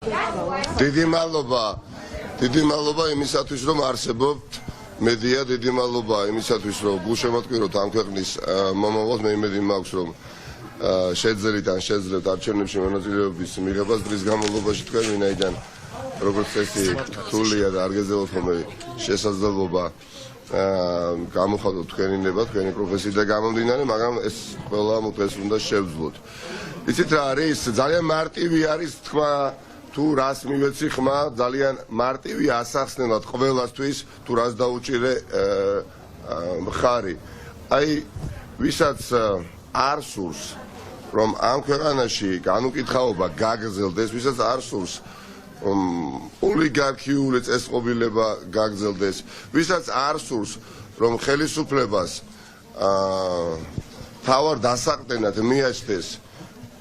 დიდი მადლობა იმისათვის რომ არსებობთ მედია, დიდი მადლობა იმისათვის რომ გულშემატკივროთ ამ ქვეყნის მომავალს, მე იმედი მაქვს რომ შეძლებთ არჩევნებში მონაწილეობის მიღებას დღის განმავლობაში თქვენ ვინაიდან როგორც წესი რთულია და არ გეძლევთ ხოლმე შესაძლებლობა გამოხატოთ თქვენი ნება, თქვენი პროფესიიდან გამომდინარე, მაგრამ ეს ყველა დღეს უნდა შევძლოთ. იცით რა არის? ძალიან მარტივი არის თქმა თუ რას მივეცი ხმა, ძალიან მარტივი ასახსნელად ყველასთვის თუ რას დაუჭირე მხარი. აი ვისაც არ სურს რომ ამ ქვეყანაში განუკითხაობა გაგრძელდეს, ვისაც არ სურს ოლიგარქიული წესწყობილება გაგრძელდეს, ვისაც არ სურს რომ ხელისუფლებას თავარ დასაყრდენად მიაჩნდეს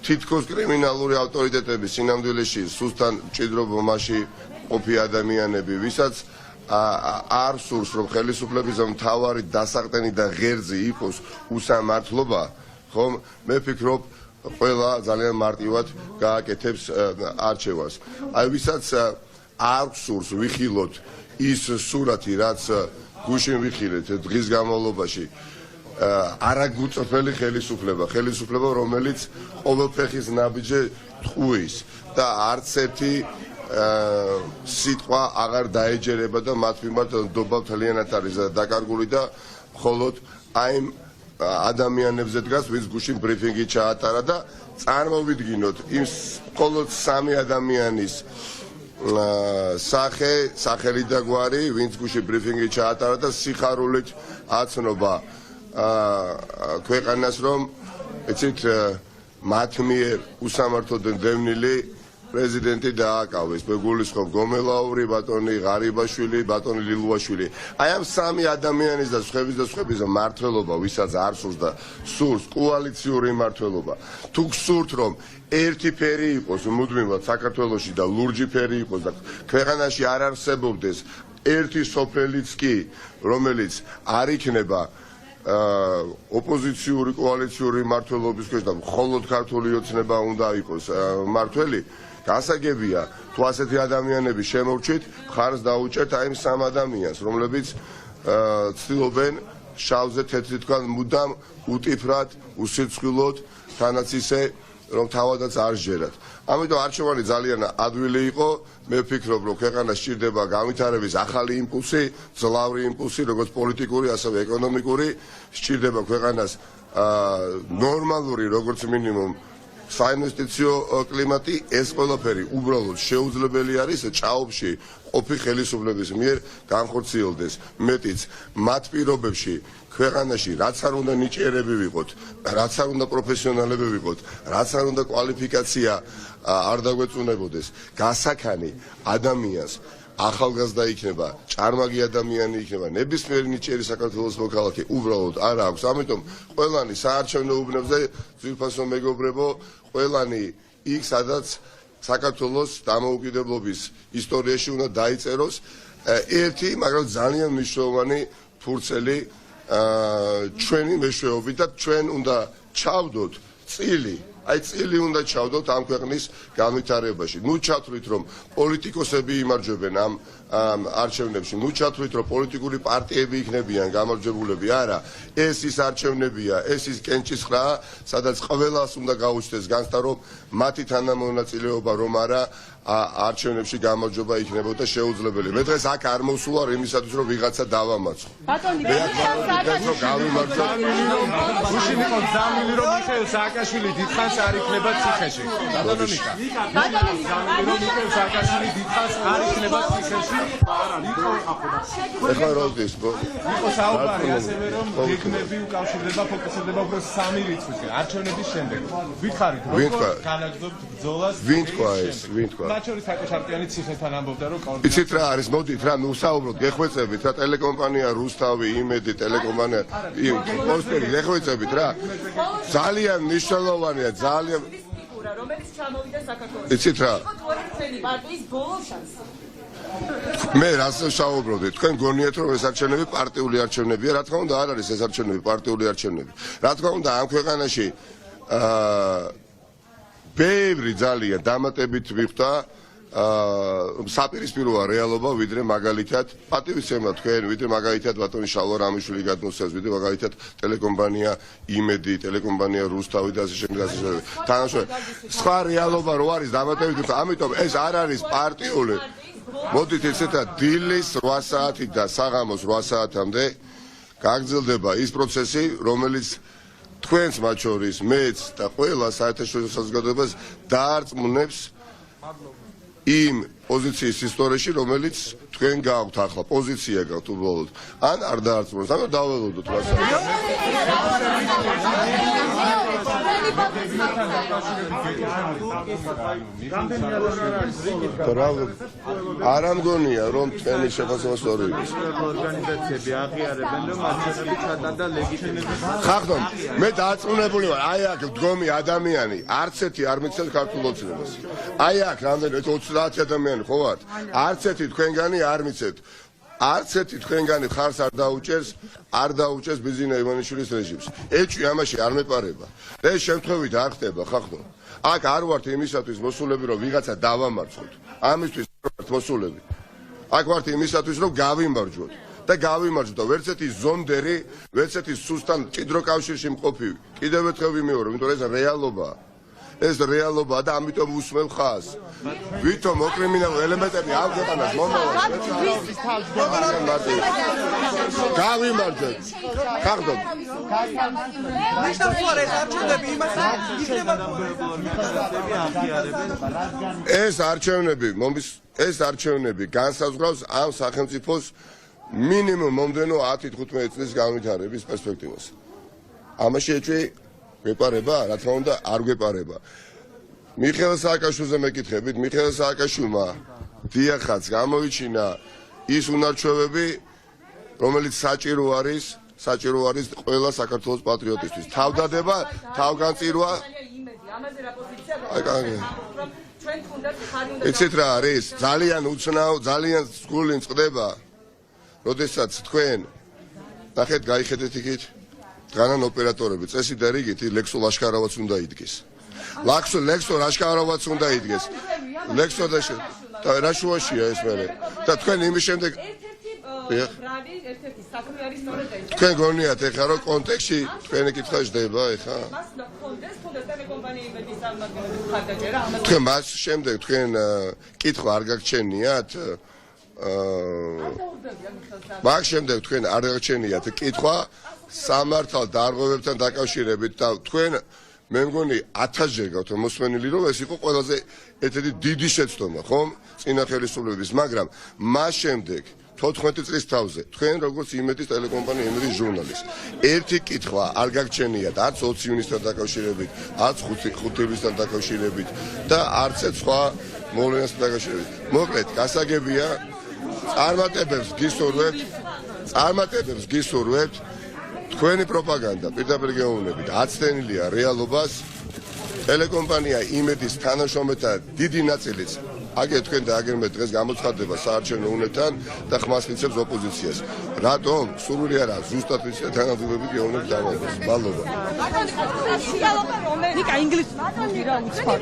თითქოს კრიმინალური ავტორიტეტები სინამდვილეში სუსტან მჭიდრობობაში ყოფი ადამიანები, ვისაც არ სურს რომ ხელისუფლების მთავარი დასაყრდენი და ღერძი იყოს უსამართლობა, ხომ მე ვფიქრობ ყველა ძალიან მარტივად გააკეთებს არჩევანს. აი ვისაც არ სურს ვიხილოთ ის სურათი, რაც გუშინ ვიხილეთ დღის განმავლობაში, არაგუწრფელი ხელისუფლება, რომელიც ყოველფეხის ნაბიჯზე ტყუის და არც ერთი სიტყვა აღარ დაეჯერება და მათ მიმართ ნდობა მთლიანად არის დაკარგული და მხოლოდ აი ადამიანებზე დგას, ვინც გუშინ ბრიფინგი ჩაატარა და წარმოვიდგინოთ იმ მხოლოდ 3 ადამიანის სახელი და გვარი, ვინც გუშინ ბრიფინგი ჩაატარა და სიხარულით აცნობა ქვეყანას, რომ იცით მათ მიერ უსამართლოდ დევნილი პრეზიდენტი დააკავეს. მე გულისხმობ გომელაური, ბატონი ღარიბაშვილი, ბატონი ლილუაშვილი. აი ამ 3 ადამიანის და სხვების მართლობა, ვისაც არ სურს და სურს კოალიციური მართლობა. თუ გსურთ რომ ერთი ფერი იყოს მუდმივად საქართველოში და ლურჯი ფერი იყოს და ქვეყანაში არ არსებობდეს ერთი სოფელიც კი, რომელიც არ იქნება ოპოზიციური კოალიციური მართლობის ქვეშ და მხოლოდ ქართული ოცნება უნდა იყოს მართველი, გასაგებია თუ ასეთი ადამიანები შემორჩით, მხარს დაუჭერთ აი 3 ადამიანს, რომლებიც ცდილობენ შავზე თეთრი თქვან მუდამ უტიფრად, უსიცხვილოდ, თანაც ისე რომ თავადაც არ ჟერათ. ამიტომ არჩევანი ძალიან ადვილი იყო. მე ვფიქრობ, რომ ქვეყანას სჭირდება განვითარების ახალი იმპულსი, ძლავრი იმპულსი, როგორც პოლიტიკური, ასევე ეკონომიკური. სჭირდება ქვეყანას ნორმალური, როგორც მინიმუმ საინვესტიციო კლიმატი. ეს ყველაფერი უბრალოდ შეუძლებელი არის ჭაობში ყოფი ხელისუფლების მიერ განხორციელდეს. მეტიც მათ პირობებში ქვეყანაში რაც არ უნდა ნიჭიერები ვიყოთ, რაც არ უნდა პროფესიონალები ვიყოთ, რაც არ უნდა კვალიფიკაცია არ დაგვეწუნებოდეს, გასაქანი ადამიანს ახალგაზრდა იქნება, ჭარმაგი ადამიანი იქნება, ნებისმიერი ნიჭიერი საქართველოს მოქალაქე უბრალოდ არ აქვს. ამიტომ ყველანი საარჩევნო უბნებზე ძვირფასო მეგობრებო, ყველანი იქ სადაც საქართველოს დამოუკიდებლობის ისტორიაში უნდა დაიწეროს ერთი, მაგრამ ძალიან მნიშვნელოვანი ფურცელი ჩვენი მეშვეობით და ჩვენ უნდა ჩავდოთ წილი. აი წილი უნდა ჩავდოთ ამ ქვეყნის განვითარებაში. ნუ ჩათვლით რომ პოლიტიკოსები იმარჯვებენ ამ არჩევნებში, ნუ ჩათვლით რომ პოლიტიკური პარტიები იქნებიან გამარჯვებულები, არა, ეს ის არჩევნებია, ეს ის კენჭისყრაა, სადაც ყველას უნდა გაუჩნდეს განცდა რომ მათი თანამონაწილეობა რომ არა არჩევნებში გამარჯვება იქნებოდა შეუძლებელი. მე დღეს აქ არ მოვსულარ იმისათვის რომ ვიღაცა დავამარცხო. ბატონი გუშინ იყო ზამილი რომ მიხეილ სააკაშვილი დიდხანს არ იქნება ციხეში. ბატონი მიხეილ სააკაშვილი დიდხანს არ იქნება ციხეში. ეხლა როდის იყო საუბარი ასევე რომ გეგმები უკავშირდება ფოკუსირდება უფრო 3 რიცხვისკენ არჩევნების შემდეგ. ვითხარით როგორ განაგრძობთ ბრძოლას? ვინ თქვა ეს? მათ შორის საკუთარტიანი ციხესთან ამბობდა რომ იცით რა არის, მოდით რა მივსაუბროთ, გეხვეწებით რა ტელეკომპანია რუსთავი, იმედი ტელეკომპანია პოსტერი, გეხვეწებით რა. ძალიან მნიშვნელოვანია, ძალიან რომელიც ჩამოვიდა საქართველოში. იცით რა? თქვენი პარტიის ბოლო შანსი. მე რას ვსაუბრობდი? თქვენ გონიათ რომ ეს არჩევნები პარტიული არჩევნებია? რა თქმა უნდა არ არის ეს არჩევნები პარტიული არჩევნები. რა თქმა უნდა ამ ქვეყანაში ბევრი ძალიან დამატებით მიხვდა საპირისპიროა რეალობა, ვიდრე მაგალითად პატივისცემა თქვენ, ვიდრე მაგალითად ბატონი შალვა რამიშვილი გადმოსცემს, ვიდრე მაგალითად ტელეკომპანია იმედი, ტელეკომპანია რუსთავი და ასე შემდეგ. თანაშემწე სხვა რეალობა რო არის დამატებით, ამიტომ ეს არ არის პარტიული. მოდით ესეთა დილის 8 საათით და საღამოს 8 საათამდე გაგრძელდება ის პროცესი, რომელიც თქვენს მათ შორის მეც და ყველა საერთაშორისო საზოგადოებას დაარწმუნებს იმ პოზიციის ისტორიაში, რომელიც თქვენ გააქვთ ახლა, პოზიცია გაქვთ უბრალოდ. ან არ დაარწმუნებს, ანუ დაველოდოთ რა არ ამგონია რომ თქვენი შეფასება სწორი იყოს. ორგანიზაციები აღიარებენ რომ არჩევნები ჩატარდა ლეგიტიმურად. ხახტომ, მე დაარწმუნებული ვარ, აი აქ მდგომი ადამიანი, არც ერთი არ მიცემს ქართულ ოცნებას. აი აქ რამდენი 30 ადამიანი ხო ვართ? არც ერთი თქვენგანი არ მიცემთ. არც ერთი თქვენგანი ხარს არ დაუჭერს ბიზინა ივანიშვილის რეჟიმს. ეჭვი ამაში არ მეპარება. და ეს შემთხვევით არ ხდება, ხახტო. აქ არ ვართ იმისათვის მოსულები, რომ ვიღაცა დავამარცხოთ. ამისთვის ვართ მოსულები. აქ ვართ იმისათვის, რომ გავიმარჯვოთ. და გავიმარჯვოთ. ვერც ერთი ზონდერი, ვერც ერთი სუსტან ჭიდრო კავშირში მყოფი. კიდევ ერთხელ ვიმეორებ, იმიტომ რომ ეს რეალობაა. ეს რეალობაა და ამიტომ უსმენ ხაზს. ვითომ მოკრიმინალო ელემენტები ამ ქვეყანას მომავალში გავიმარჯვეთ. ხახტომ. ეს არჩევნები განსაზღვრავს ამ სახელმწიფოს მინიმუმ მომდენო 10-15 წლის განვითარების პერსპექტივას. ამაში ეჭვი გვეპარება, რა თქმა უნდა, არ გვეპარება. მიხეილ სააკაშვილზე მეკითხებით, მიხეილ სააკაშვილმა დიახაც გამოიჩინა ის უნარჩვევები, რომელიც საჭირო არის ყველა საქართველოს პატრიოტისთვის. თავდადება, თავგანწირვა. იცით რა არის? ძალიან უცნაო, ძალიან სგული წყდება, როდესაც თქვენ ნახეთ, გაიხედეთ იქით განან ოპერატორები, წესი და რიგით ლექსო ლაშქარავაც უნდა იდგეს. ლექსო ლაშქარავაც უნდა იდგეს. ლექსო და რა შუაშია ეს მერე? და თქვენ იმის შემდეგ თქვენ გონიათ ეხლა რომ კონტექსტში თქვენი კითხვა ჯდება ეხლა? თქვენ მას შემდეგ თქვენ კითხვა არ გაგჩენიათ? მაგ შემდეგ თქვენ არ გაგჩენიათ კითხვა სამართალ დარღვევებთან დაკავშირებით და თქვენ მე მგონი 1000-ჯერ გავთ მოსმენილი რომ ეს იყო ყველაზე ერთ-ერთი დიდი შეცდომა, ხომ? წინა ხელისუფლების, მაგრამ მას შემდეგ 14 წლის თავზე თქვენ როგორც იმედის ტელეკომპანია იმედის ჟურნალის ერთი კითხვა არ გაგჩენიათ არც 20 ივნისთან დაკავშირებით, არც 5 ივლისთან დაკავშირებით და არც სხვა მოვლენასთან დაკავშირებით. მოკლედ, გასაგებია წარმატებებს გისურვებთ თქვენი პროპაგანდა პირდაპირ გეუბნებით აცდენილია რეალობას. ტელეკომპანია იმედის თანაშრომეთა დიდი ნაწილიც აგერ თქვენ და აგერ მე დღეს გამოცხადდება საარჩევნო უნებთან და ხმას მიცემს ოპოზიციას. რატომ? სურვილი არა, ზუსტად ვიცი თანადგომებით გეუბნებით დამოუკიდებლობას. მადლობა. ნიკა ინგლისური რა უცხო.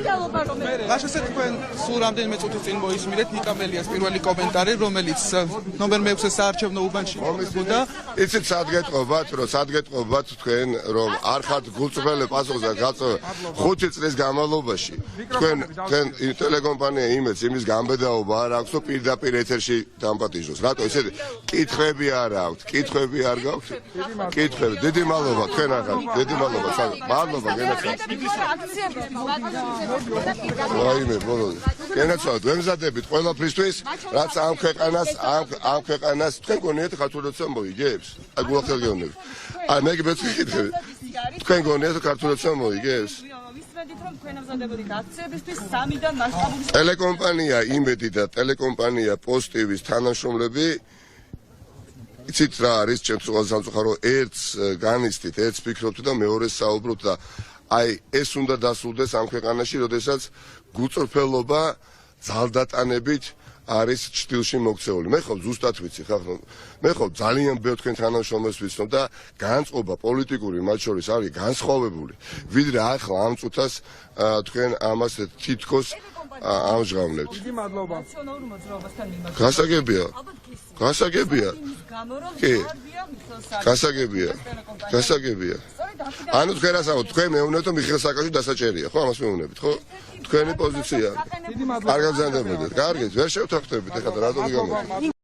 გაშესეთ თქვენ სულ რამდენიმე წუთის წინ მოისმინეთ ნიკა მელიას პირველი კომენტარი, რომელიც ნომერ 6 საარჩევნო უბანში მოხდა. იცით სად გეტყობათ თქვენ რომ არ ხართ გულწრფელი პასუხზე გაწევა 5 წლის განმავლობაში თქვენ ტელეკომპანია იმედს იმის გამბედაობა არ აქვს, რომ პირდაპირ ეთერში დამპატიჟოს. რატო ესეთი კითხვები არ აქვს? კითხვები არ გაქვთ? კითხვები. დიდი მადლობა თქვენ ახლა. დიდი მადლობა. მადლობა გენაცვალეთ. ვაიმე, ბოლოს. გენაცვალეთ. ვემზადებით ყველაფრისთვის, რაც ამ ქვეყანას თქვენ გონიათ ქართულოცვა მოიგებს? აი გულახელ გეუბნები. აი მე გეკითხები. თქვენ გონიათ ქართულოცვა მოიგებს? ტელეკომპანია იმედი და ტელეკომპანია პოზიტივის თანამშრომლები იცით რა არის ჩემს სამწუხარო ერთს განიცდით, ერთს ფიქრობთ და მეორეს საუბრობთ და აი ეს უნდა დასრულდეს ამ ქვეყანაში, როდესაც გულწრფელობა ძალდატანებით არის ჭtilში მოქცეული. მე ხო ზუსტად ვიცი ხახ, მე ხო ძალიან ბევრ თქვენ თანამშრომელს ვიცნობ და განწყობა პოლიტიკური მათ შორის არის განსხვავებული. ვიდრე ახლა ამ წუთას თქვენ ამას თითქოს ამჟღავნებთ. დიდი მადლობა. ნაციონალურ მოძრაობასთან მიმართებით. გასაგებია. გასაგებია. კი. გასაგებია. გასაგებია. ანუ თქვენ რასაუბრობთ? თქვენ მეუბნებთ რომ მიხეილ სააკაშვილი დასაჭერია, ხო? ამას მეუბნებით, ხო? თქვენი პოზიცია. დიდი მადლობა. არ გაგზავნებოდეთ. კარგით, ვერ შევთანხმდებით ეხლა რატომ იგამეთ?